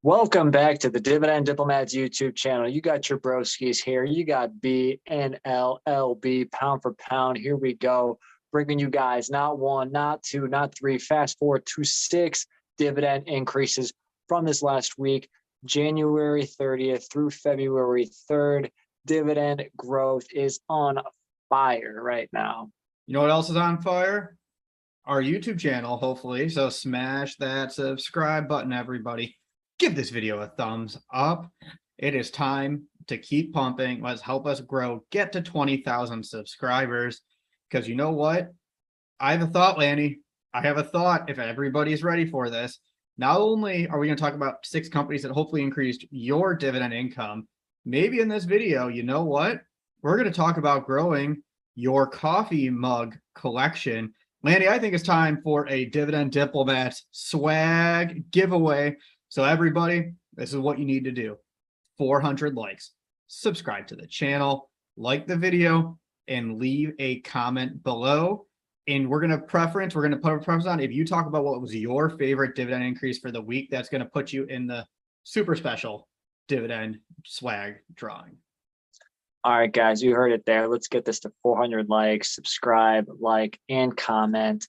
Welcome back to the Dividend Diplomats YouTube channel. You got your broskies here. You got BNLLB, pound for pound. Here we go, bringing you guys not one, not two, not three. Fast forward to 6 dividend increases from this last week, January 30th through February 3rd. Dividend growth is on fire right now. You know what else is on fire? Our YouTube channel, hopefully. So smash that subscribe button, everybody. Give this video a thumbs up. It is time to keep pumping. Let's help us grow, get to 20,000 subscribers. Because you know what? I have a thought, Lanny. I have a thought if everybody's ready for this. Not only are we going to talk about 6 companies that hopefully increased your dividend income, maybe in this video, you know what? We're going to talk about growing your coffee mug collection. Lanny, I think it's time for a Dividend Diplomats swag giveaway. So everybody, this is what you need to do. 400 likes, subscribe to the channel, like the video, and leave a comment below. And we're going to put a preference on if you talk about what was your favorite dividend increase for the week, that's going to put you in the super special dividend swag drawing. All right, guys, you heard it there. Let's get this to 400 likes, subscribe, like, and comment.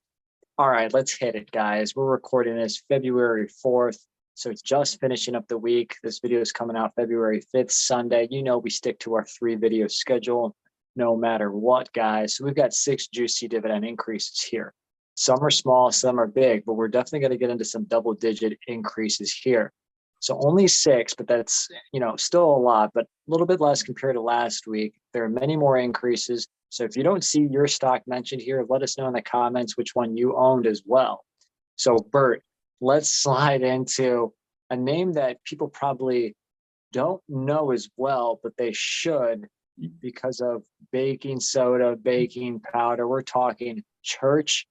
All right, let's hit it, guys. We're recording this February 4th. So it's just finishing up the week. This video is coming out February 5th, Sunday. You know we stick to our 3-video schedule no matter what, guys. So we've got 6 juicy dividend increases here. Some are small, some are big, but we're definitely going to get into some double-digit increases here. So only 6, but that's, still a lot, but a little bit less compared to last week. There are many more increases. So if you don't see your stock mentioned here, let us know in the comments which one you owned as well. So Bert, let's slide into a name that people probably don't know as well, but they should because of baking soda, baking powder. We're talking Church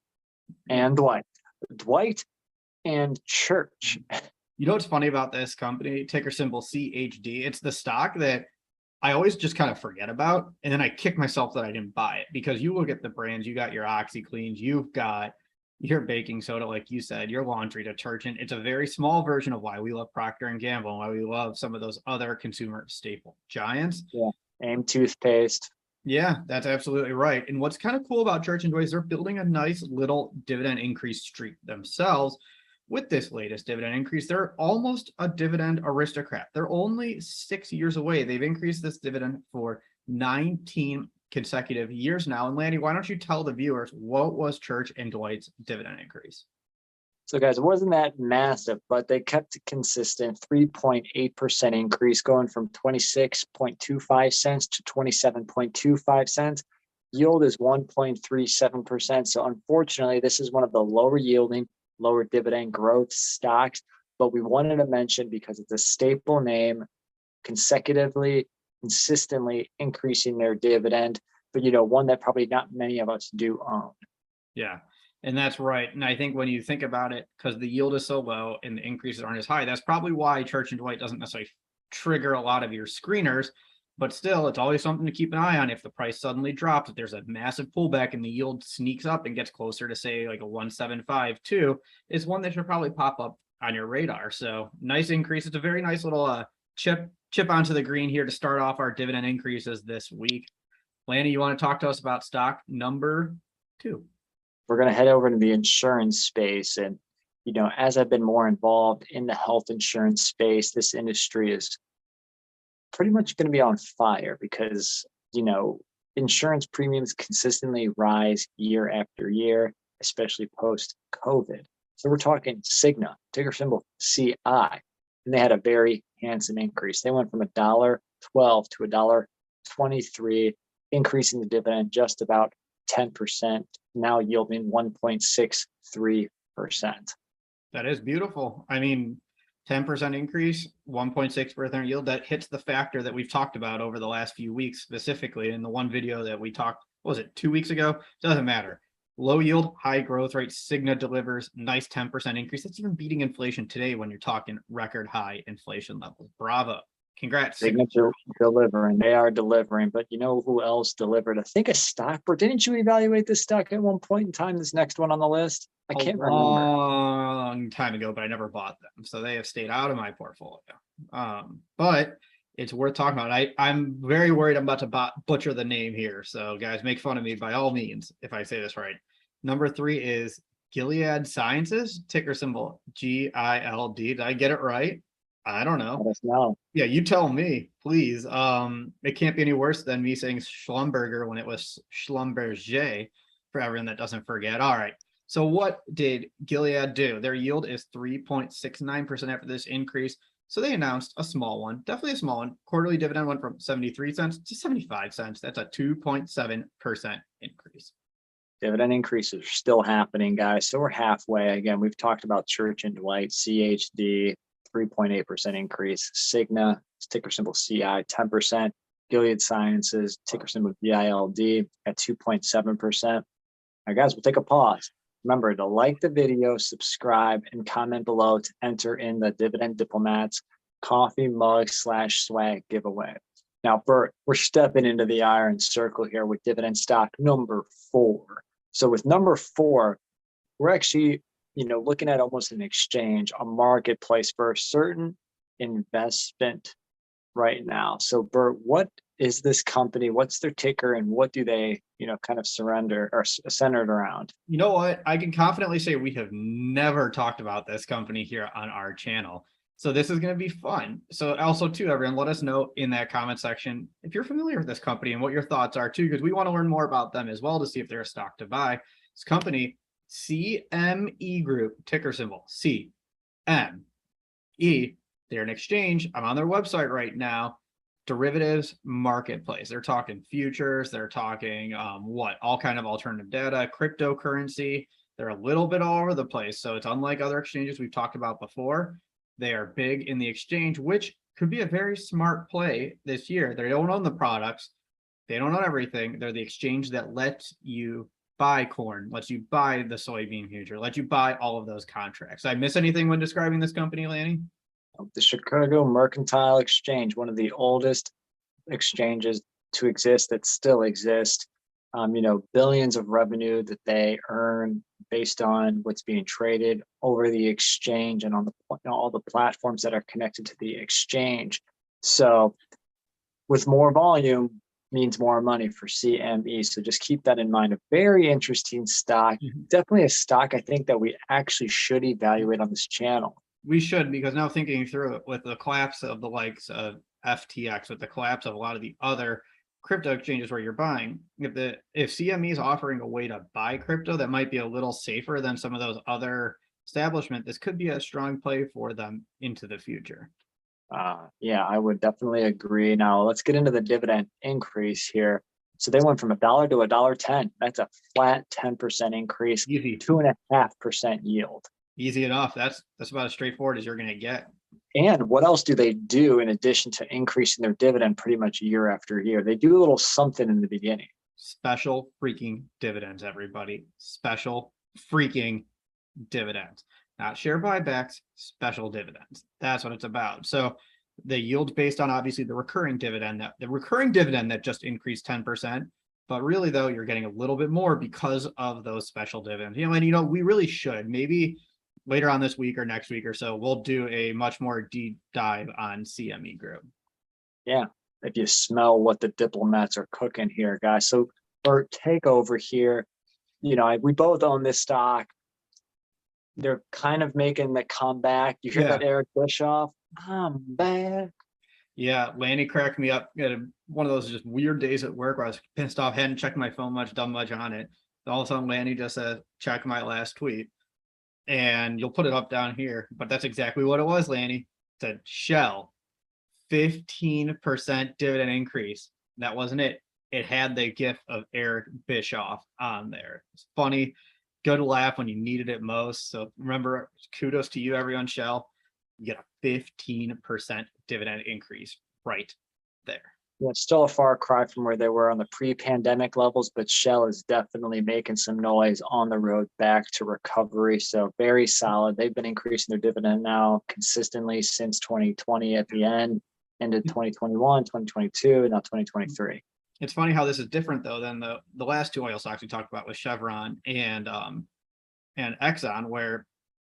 and Dwight. Dwight and Church. You know what's funny about this company? Ticker symbol CHD. It's the stock that I always just kind of forget about. And then I kick myself that I didn't buy it, because you look at the brands, you got your OxyCleans, you've got your baking soda, like you said, your laundry detergent. It's a very small version of why we love Procter & Gamble and why we love some of those other consumer staple giants. Yeah, AIM toothpaste. Yeah, that's absolutely right. And what's kind of cool about Church & Dwight is they're building a nice little dividend increase streak themselves. With this latest dividend increase, they're almost a dividend aristocrat. They're only 6 years away. They've increased this dividend for 19 consecutive years now. And Lanny, why don't you tell the viewers what was Church & Dwight's dividend increase? So guys, it wasn't that massive, but they kept it consistent, 3.8% increase, going from 26.25 cents to 27.25 cents. Yield is 1.37%. So unfortunately, this is one of the lower yielding, lower dividend growth stocks, but we wanted to mention because it's a staple name, consistently increasing their dividend, but one that probably not many of us do own. Yeah, and that's right. And I think when you think about it, because the yield is so low and the increases aren't as high, that's probably why Church & Dwight doesn't necessarily trigger a lot of your screeners. But still, it's always something to keep an eye on. If the price suddenly drops, if there's a massive pullback and the yield sneaks up and gets closer to, say, like a 1.752, is one that should probably pop up on your radar. So nice increase. It's a very nice little chip onto the green here to start off our dividend increases this week. Lanny, you want to talk to us about stock number 2? We're going to head over to the insurance space. And, as I've been more involved in the health insurance space, this industry is pretty much going to be on fire because, insurance premiums consistently rise year after year, especially post-COVID. So we're talking Cigna, ticker symbol CI, and they had a very handsome increase. They went from $1.12 to $1.23, increasing the dividend just about 10%, now yielding 1.63%. That is beautiful. I mean, 10% increase, 1.6% yield, that hits the factor that we've talked about over the last few weeks, specifically in the one video that we talked, what was it, 2 weeks ago? Doesn't matter. Low yield, high growth rate. Cigna delivers nice 10% increase. That's even beating inflation today when you're talking record high inflation levels. Bravo. Congrats. Signature delivering. They are delivering. But you know who else delivered? I think a stock. But didn't you evaluate this stock at one point in time? This next one on the list? I can't remember. Long time ago, but I never bought them. So they have stayed out of my portfolio. But it's worth talking about. I'm very worried I'm about to butcher the name here. So guys, make fun of me by all means if I say this right. Number 3 is Gilead Sciences, ticker symbol GILD. Did I get it right? I don't know. Let us know. Yeah, you tell me, please. It can't be any worse than me saying Schlumberger when it was Schlumberger, for everyone that doesn't forget. All right. So what did Gilead do? Their yield is 3.69% after this increase. So they announced a small one, definitely a small one. Quarterly dividend went from 73 cents to 75 cents. That's a 2.7% increase. Dividend increases are still happening, guys. So we're halfway. Again, we've talked about Church and Dwight, CHD, 3.8% increase. Cigna, ticker symbol CI, 10%. Gilead Sciences, ticker symbol GILD at 2.7%. All right, guys, we'll take a pause. Remember to like the video, subscribe, and comment below to enter in the Dividend Diplomats coffee mug / swag giveaway. Now, Bert, we're stepping into the iron circle here with dividend stock number 4. So with number 4, we're actually, looking at almost an exchange, a marketplace for a certain investment right now. So Bert, what is this company? What's their ticker, and what do they, kind of surrender or centered around? You know what? I can confidently say we have never talked about this company here on our channel. So this is going to be fun. So also too, everyone, let us know in that comment section if you're familiar with this company and what your thoughts are too, because we want to learn more about them as well to see if they're a stock to buy. This company, CME Group, ticker symbol CME. They're an exchange. I'm on their website right now. Derivatives marketplace. They're talking futures. They're talking all kind of alternative data, cryptocurrency. They're a little bit all over the place. So it's unlike other exchanges we've talked about before. They are big in the exchange, which could be a very smart play this year. They don't own the products. They don't own everything. They're the exchange that lets you buy corn, lets you buy the soybean future, lets you buy all of those contracts. Did I miss anything when describing this company, Lanny? The Chicago Mercantile Exchange, one of the oldest exchanges to exist that still exist. Billions of revenue that they earn based on what's being traded over the exchange and on all the platforms that are connected to the exchange. So with more volume means more money for CME. So just keep that in mind. A very interesting stock. Definitely a stock I think that we actually should evaluate on this channel. We should, because now thinking through it, with the collapse of the likes of FTX, with the collapse of a lot of the other crypto exchanges where you're buying, if CME is offering a way to buy crypto that might be a little safer than some of those other establishments, this could be a strong play for them into the future. Yeah, I would definitely agree. Now let's get into the dividend increase here. So they went from $1 to $1.10. That's a flat 10% increase. Easy. 2.5% yield. Easy enough. That's about as straightforward as you're going to get. And what else do they do in addition to increasing their dividend pretty much year after year? They do a little something in the beginning. Special freaking dividends, everybody. Special freaking dividends. Not share buybacks, special dividends. That's what it's about. So the yield based on obviously the recurring dividend that just increased 10%. But really, though, you're getting a little bit more because of those special dividends. And we really should maybe later on this week or next week or so, we'll do a much more deep dive on CME Group. Yeah, if you smell what the diplomats are cooking here, guys. So Bert, take over here. We both own this stock. They're kind of making the comeback. You hear that, Eric Bischoff? I'm back. Yeah, Lanny cracked me up. One of those just weird days at work where I was pissed off, hadn't checked my phone much, done much on it. All of a sudden, Lanny just said, check my last tweet. And you'll put it up down here, but that's exactly what it was, Lanny. It said SHEL, 15% dividend increase. That wasn't it. It had the gif of Eric Bischoff on there. It's funny, good laugh when you needed it most. So remember, kudos to you, everyone, SHEL. You get a 15% dividend increase right there. Yeah, it's still a far cry from where they were on the pre-pandemic levels, but SHEL is definitely making some noise on the road back to recovery. So very solid. They've been increasing their dividend now consistently since 2020 at the end. ended 2021, 2022, and now 2023. It's funny how this is different though than the last two oil stocks we talked about with Chevron and Exxon, where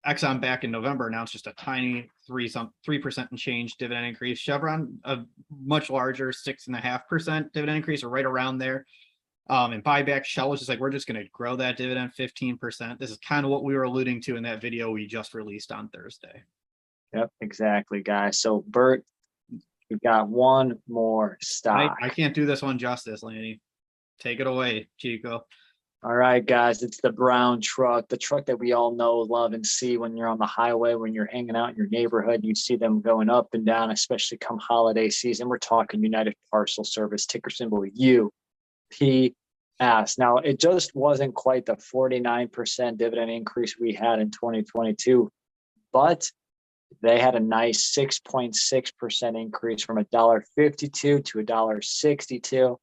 Exxon back in November announced just a tiny 3% and change dividend increase. Chevron, a much larger 6.5% dividend increase, or right around there. And buyback. Shell was just like, we're just going to grow that dividend 15%. This is kind of what we were alluding to in that video we just released on Thursday. Yep, exactly, guys. So Bert, we've got one more stock. I can't do this one justice, Lanny. Take it away, Chico. All right, guys, it's the brown truck, the truck that we all know, love, and see when you're on the highway, when you're hanging out in your neighborhood. You see them going up and down, especially come holiday season. We're talking United Parcel Service, ticker symbol UPS. Now, it just wasn't quite the 49% dividend increase we had in 2022, but they had a nice 6.6% increase from $1.52 to $1.62.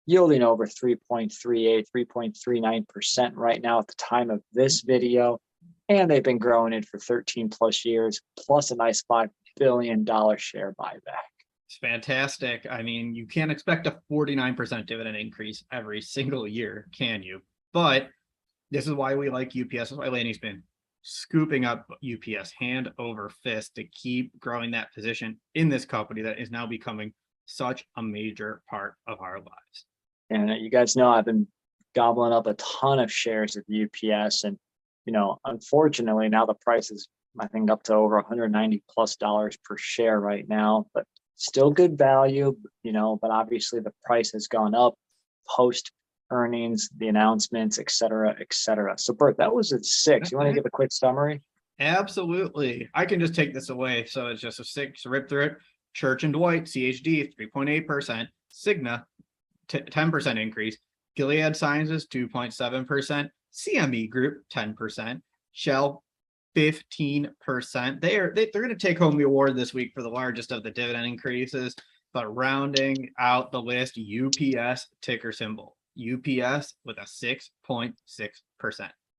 Yielding over 3.38, 3.39% right now at the time of this video. And they've been growing it for 13 plus years, plus a nice $5 billion share buyback. It's fantastic. I mean, you can't expect a 49% dividend increase every single year, can you? But this is why we like UPS. This is why Laney's been scooping up UPS hand over fist to keep growing that position in this company that is now becoming such a major part of our lives. And you guys know I've been gobbling up a ton of shares of UPS. And, you know, unfortunately, now the price is, I think, up to over $190 plus per share right now, but still good value, you know, but obviously the price has gone up post earnings, the announcements, et cetera, et cetera. So Bert, that was at 6. You want to give a quick summary? Absolutely. I can just take this away. So it's just a 6, rip through it. Church and Dwight, CHD, 3.8%. Cigna, 10% increase. Gilead Sciences, 2.7%. CME Group, 10%. SHEL, 15%. They're going to take home the award this week for the largest of the dividend increases. But rounding out the list, UPS, ticker symbol UPS, with a 6.6%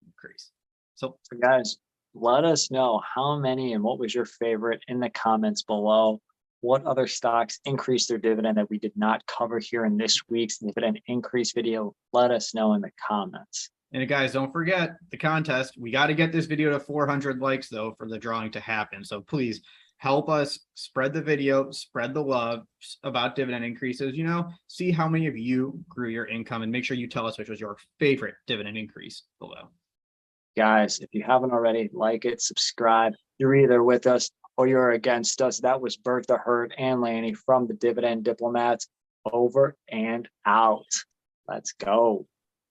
increase. So guys, let us know how many and what was your favorite in the comments below. What other stocks increased their dividend that we did not cover here in this week's dividend increase video? Let us know in the comments. And guys, don't forget the contest. We got to get this video to 400 likes though for the drawing to happen. So please help us spread the video, spread the love about dividend increases. You know, see how many of you grew your income, and make sure you tell us which was your favorite dividend increase below. Guys, if you haven't already, like it, subscribe. You're either with us or you're against us. That was Bertha Hurt and Laney from the Dividend Diplomats. Over and out. Let's go.